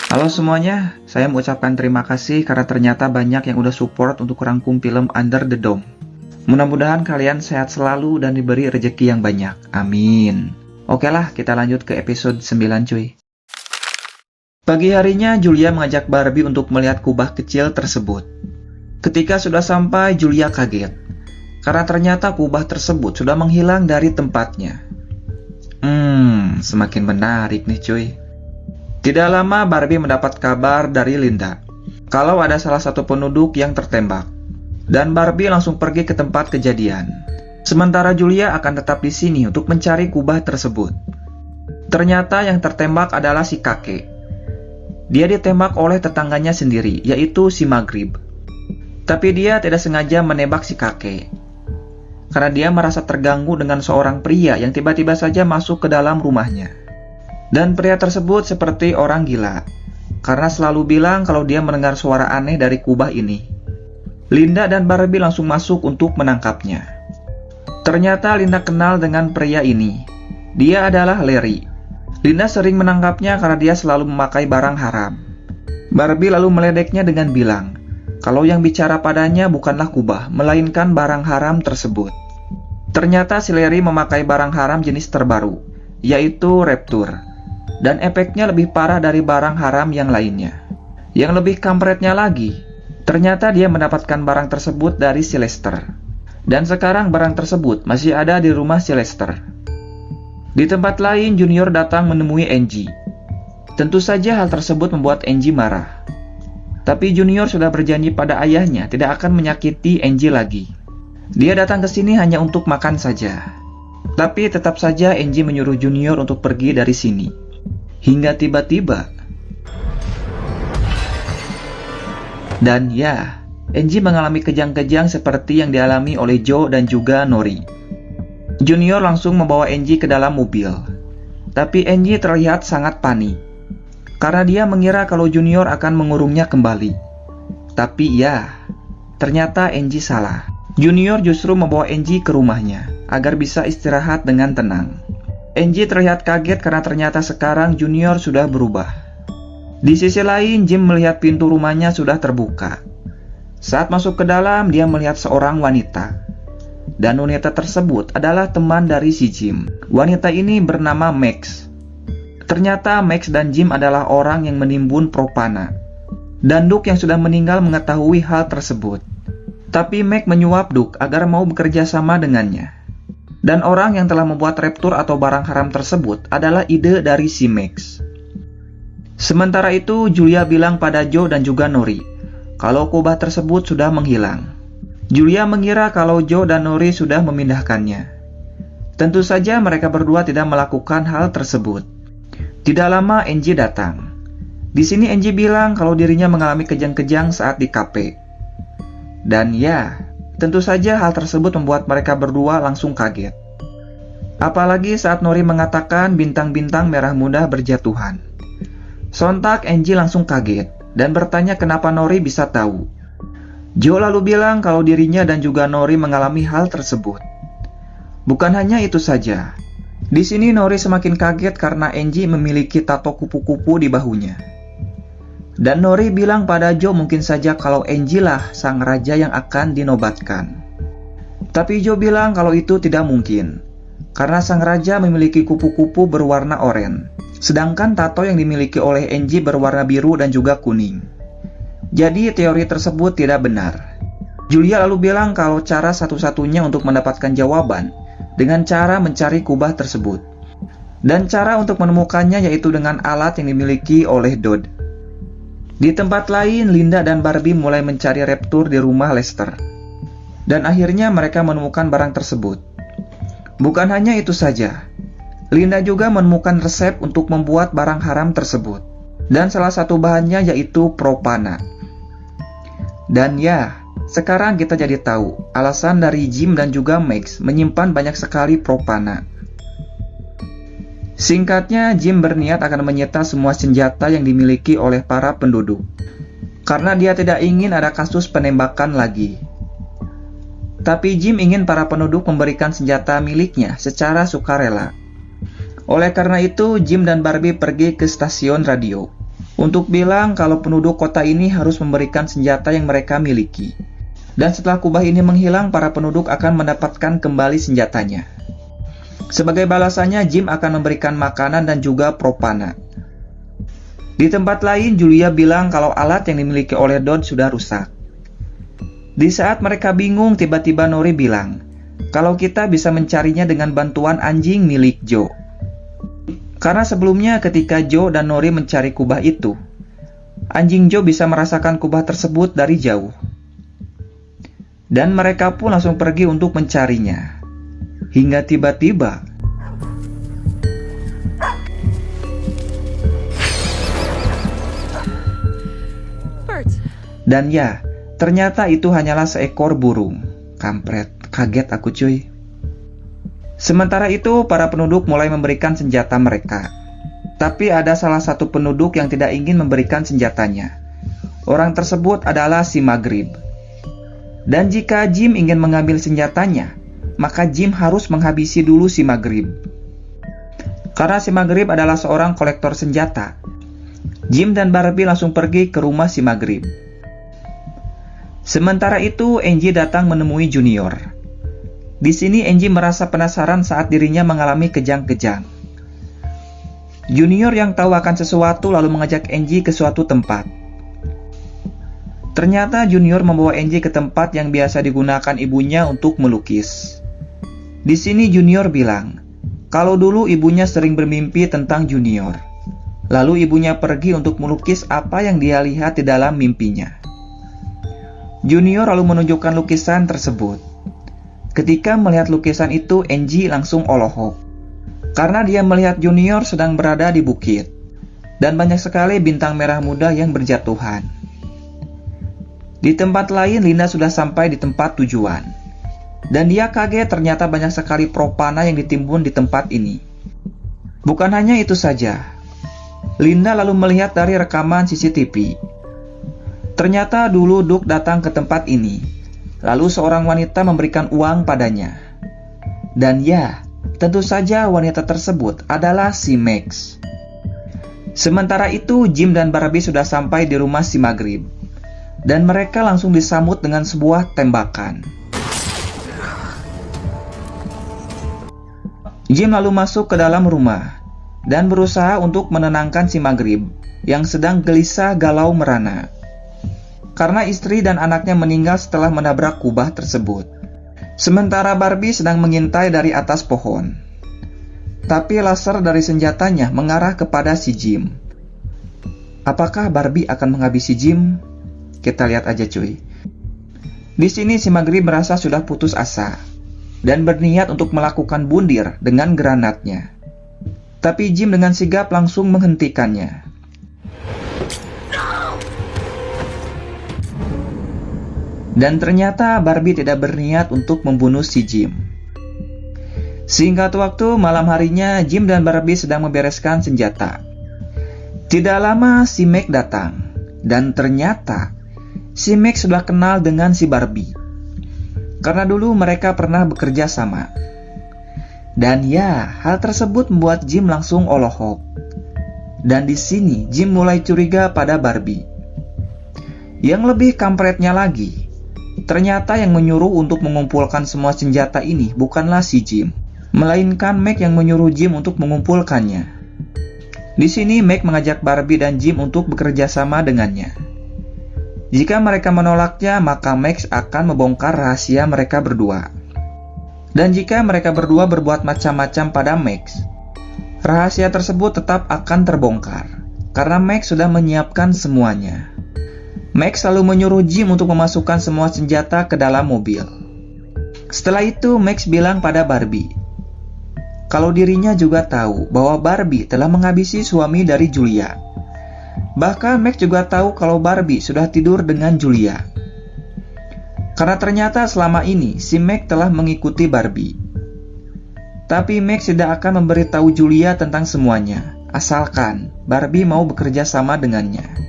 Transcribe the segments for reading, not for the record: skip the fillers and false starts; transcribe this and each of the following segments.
Halo semuanya, saya mengucapkan terima kasih karena ternyata banyak yang udah support untuk rangkum film Under the Dome. Mudah-mudahan kalian sehat selalu dan diberi rezeki yang banyak. Amin. Oke lah, kita lanjut ke episode 9 cuy. Pagi harinya, Julia mengajak Barbie untuk melihat kubah kecil tersebut. Ketika sudah sampai, Julia kaget. Karena ternyata kubah tersebut sudah menghilang dari tempatnya. Semakin menarik nih cuy. Tidak lama Barbie mendapat kabar dari Linda kalau ada salah satu penduduk yang tertembak. Dan Barbie langsung pergi ke tempat kejadian. Sementara Julia akan tetap di sini untuk mencari kubah tersebut. Ternyata yang tertembak adalah si kakek. Dia ditembak oleh tetangganya sendiri, yaitu si Maghrib. Tapi dia tidak sengaja menembak si kakek. Karena dia merasa terganggu dengan seorang pria yang tiba-tiba saja masuk ke dalam rumahnya. Dan pria tersebut seperti orang gila, karena selalu bilang kalau dia mendengar suara aneh dari kubah ini. Linda dan Barbie langsung masuk untuk menangkapnya. Ternyata Linda kenal dengan pria ini. Dia adalah Larry. Linda sering menangkapnya karena dia selalu memakai barang haram. Barbie lalu meledeknya dengan bilang, kalau yang bicara padanya bukanlah kubah, melainkan barang haram tersebut. Ternyata si Larry memakai barang haram jenis terbaru, yaitu Rapture. Dan efeknya lebih parah dari barang haram yang lainnya. Yang lebih kampretnya lagi, ternyata dia mendapatkan barang tersebut dari si Lester. Dan sekarang barang tersebut masih ada di rumah si Lester. Di tempat lain, Junior datang menemui Angie. Tentu saja hal tersebut membuat Angie marah. Tapi Junior sudah berjanji pada ayahnya tidak akan menyakiti Angie lagi. Dia datang ke sini hanya untuk makan saja. Tapi tetap saja Angie menyuruh Junior untuk pergi dari sini. Hingga tiba-tiba. Dan ya, Angie mengalami kejang-kejang seperti yang dialami oleh Joe dan juga Nori. Junior langsung membawa Angie ke dalam mobil. Tapi Angie terlihat sangat panik. Karena dia mengira kalau Junior akan mengurungnya kembali. Tapi ya, ternyata Angie salah. Junior justru membawa Angie ke rumahnya agar bisa istirahat dengan tenang. Angie terlihat kaget karena ternyata sekarang Junior sudah berubah. Di sisi lain, Jim melihat pintu rumahnya sudah terbuka. Saat masuk ke dalam, dia melihat seorang wanita. Dan wanita tersebut adalah teman dari si Jim. Wanita ini bernama Max. Ternyata Max dan Jim adalah orang yang menimbun propana. Dan Duke yang sudah meninggal mengetahui hal tersebut. Tapi Max menyuap Duke agar mau bekerja sama dengannya. Dan orang yang telah membuat Rapture atau barang haram tersebut adalah ide dari si Max. Sementara itu, Julia bilang pada Joe dan juga Nori kalau kubah tersebut sudah menghilang. Julia mengira kalau Joe dan Nori sudah memindahkannya. Tentu saja mereka berdua tidak melakukan hal tersebut. Tidak lama Angie datang. Di sini Angie bilang kalau dirinya mengalami kejang-kejang saat di kafe. Dan ya, tentu saja hal tersebut membuat mereka berdua langsung kaget. Apalagi saat Nori mengatakan bintang-bintang merah muda berjatuhan. Sontak Angie langsung kaget dan bertanya kenapa Nori bisa tahu. Joe lalu bilang kalau dirinya dan juga Nori mengalami hal tersebut. Bukan hanya itu saja. Di sini Nori semakin kaget karena Angie memiliki tato kupu-kupu di bahunya. Dan Nori bilang pada Joe mungkin saja kalau Angie lah sang raja yang akan dinobatkan. Tapi Joe bilang kalau itu tidak mungkin. Karena sang raja memiliki kupu-kupu berwarna oranye. Sedangkan tato yang dimiliki oleh Angie berwarna biru dan juga kuning. Jadi teori tersebut tidak benar. Julia lalu bilang kalau cara satu-satunya untuk mendapatkan jawaban dengan cara mencari kubah tersebut. Dan cara untuk menemukannya yaitu dengan alat yang dimiliki oleh Dodd. Di tempat lain, Linda dan Barbie mulai mencari Rapture di rumah Lester. Dan akhirnya mereka menemukan barang tersebut. Bukan hanya itu saja. Linda juga menemukan resep untuk membuat barang haram tersebut. Dan salah satu bahannya yaitu propana. Dan ya, sekarang kita jadi tahu alasan dari Jim dan juga Max menyimpan banyak sekali propana. Singkatnya, Jim berniat akan menyita semua senjata yang dimiliki oleh para penduduk. Karena dia tidak ingin ada kasus penembakan lagi. Tapi Jim ingin para penduduk memberikan senjata miliknya secara sukarela. Oleh karena itu, Jim dan Barbie pergi ke stasiun radio. untuk bilang kalau penduduk kota ini harus memberikan senjata yang mereka miliki. Dan setelah kubah ini menghilang, para penduduk akan mendapatkan kembali senjatanya. Sebagai balasannya, Jim akan memberikan makanan dan juga propana. Di tempat lain, Julia bilang kalau alat yang dimiliki oleh Don sudah rusak. Di saat mereka bingung, tiba-tiba Nori bilang kalau kita bisa mencarinya dengan bantuan anjing milik Joe. Karena sebelumnya ketika Joe dan Nori mencari kubah itu, anjing Joe bisa merasakan kubah tersebut dari jauh. Dan mereka pun langsung pergi untuk mencarinya. Hingga tiba-tiba dan ya, ternyata itu hanyalah seekor burung. Kampret, kaget aku cuy. Sementara itu, para penduduk mulai memberikan senjata mereka. Tapi ada salah satu penduduk yang tidak ingin memberikan senjatanya. Orang tersebut adalah si Maghrib. Dan jika Jim ingin mengambil senjatanya, maka Jim harus menghabisi dulu si Maghrib. Karena si Maghrib adalah seorang kolektor senjata, Jim dan Barbie langsung pergi ke rumah si Maghrib. Sementara itu, Angie datang menemui Junior. Di sini Angie merasa penasaran saat dirinya mengalami kejang-kejang. Junior yang tahu akan sesuatu lalu mengajak Angie ke suatu tempat. Ternyata Junior membawa Angie ke tempat yang biasa digunakan ibunya untuk melukis. Di sini Junior bilang, kalau dulu ibunya sering bermimpi tentang Junior. Lalu ibunya pergi untuk melukis apa yang dia lihat di dalam mimpinya. Junior lalu menunjukkan lukisan tersebut. Ketika melihat lukisan itu, Angie langsung olohok. Karena dia melihat Junior sedang berada di bukit. Dan banyak sekali bintang merah muda yang berjatuhan. Di tempat lain, Linda sudah sampai di tempat tujuan. Dan dia kaget ternyata banyak sekali propana yang ditimbun di tempat ini. Bukan hanya itu saja. Linda lalu melihat dari rekaman CCTV. Ternyata dulu Duke datang ke tempat ini. Lalu seorang wanita memberikan uang padanya. Dan ya, tentu saja wanita tersebut adalah si Max. Sementara itu, Jim dan Barbie sudah sampai di rumah si Maghrib. Dan mereka langsung disambut dengan sebuah tembakan. Jim lalu masuk ke dalam rumah dan berusaha untuk menenangkan si Maghrib yang sedang gelisah galau merana. Karena istri dan anaknya meninggal setelah menabrak kubah tersebut. Sementara Barbie sedang mengintai dari atas pohon. Tapi laser dari senjatanya mengarah kepada si Jim. Apakah Barbie akan menghabisi Jim? Kita lihat aja cuy. Di sini si Maghrib merasa sudah putus asa dan berniat untuk melakukan bundir dengan granatnya. Tapi Jim dengan sigap langsung menghentikannya. Dan ternyata Barbie tidak berniat untuk membunuh si Jim. Singkat waktu, malam harinya Jim dan Barbie sedang membereskan senjata. Tidak lama si Mac datang. Dan ternyata si Max sudah kenal dengan si Barbie. Karena dulu mereka pernah bekerja sama. Dan ya, hal tersebut membuat Jim langsung olohok. Dan di sini Jim mulai curiga pada Barbie. Yang lebih kampretnya lagi, ternyata yang menyuruh untuk mengumpulkan semua senjata ini bukanlah si Jim, melainkan Mac yang menyuruh Jim untuk mengumpulkannya. Di sini Mac mengajak Barbie dan Jim untuk bekerja sama dengannya. Jika mereka menolaknya, maka Max akan membongkar rahasia mereka berdua. Dan jika mereka berdua berbuat macam-macam pada Max, rahasia tersebut tetap akan terbongkar, karena Max sudah menyiapkan semuanya. Max selalu menyuruh Jim untuk memasukkan semua senjata ke dalam mobil. Setelah itu, Max bilang pada Barbie, kalau dirinya juga tahu bahwa Barbie telah menghabisi suami dari Julia. Bahkan Max juga tahu kalau Barbie sudah tidur dengan Julia. Karena ternyata selama ini si Max telah mengikuti Barbie. Tapi Max tidak akan memberitahu Julia tentang semuanya, asalkan Barbie mau bekerja sama dengannya.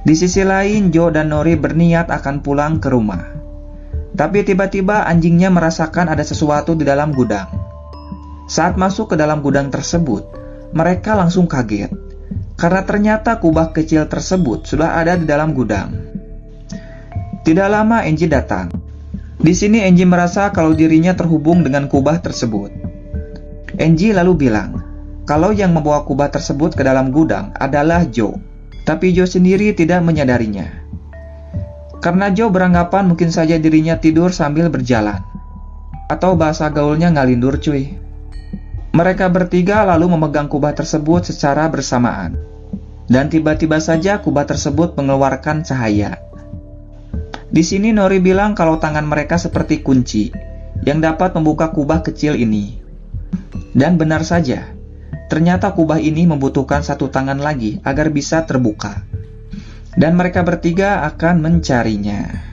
Di sisi lain, Joe dan Nori berniat akan pulang ke rumah. Tapi tiba-tiba anjingnya merasakan ada sesuatu di dalam gudang. Saat masuk ke dalam gudang tersebut, mereka langsung kaget. karena ternyata kubah kecil tersebut sudah ada di dalam gudang. Tidak lama Angie datang. Di sini Angie merasa kalau dirinya terhubung dengan kubah tersebut. Angie lalu bilang kalau yang membawa kubah tersebut ke dalam gudang adalah Joe, tapi Joe sendiri tidak menyadarinya. Karena Joe beranggapan mungkin saja dirinya tidur sambil berjalan. Atau bahasa gaulnya ngalindur cuy. Mereka bertiga lalu memegang kubah tersebut secara bersamaan. Dan tiba-tiba saja kubah tersebut mengeluarkan cahaya. Di sini Nori bilang kalau tangan mereka seperti kunci yang dapat membuka kubah kecil ini. Dan benar saja, ternyata kubah ini membutuhkan satu tangan lagi agar bisa terbuka. Dan mereka bertiga akan mencarinya.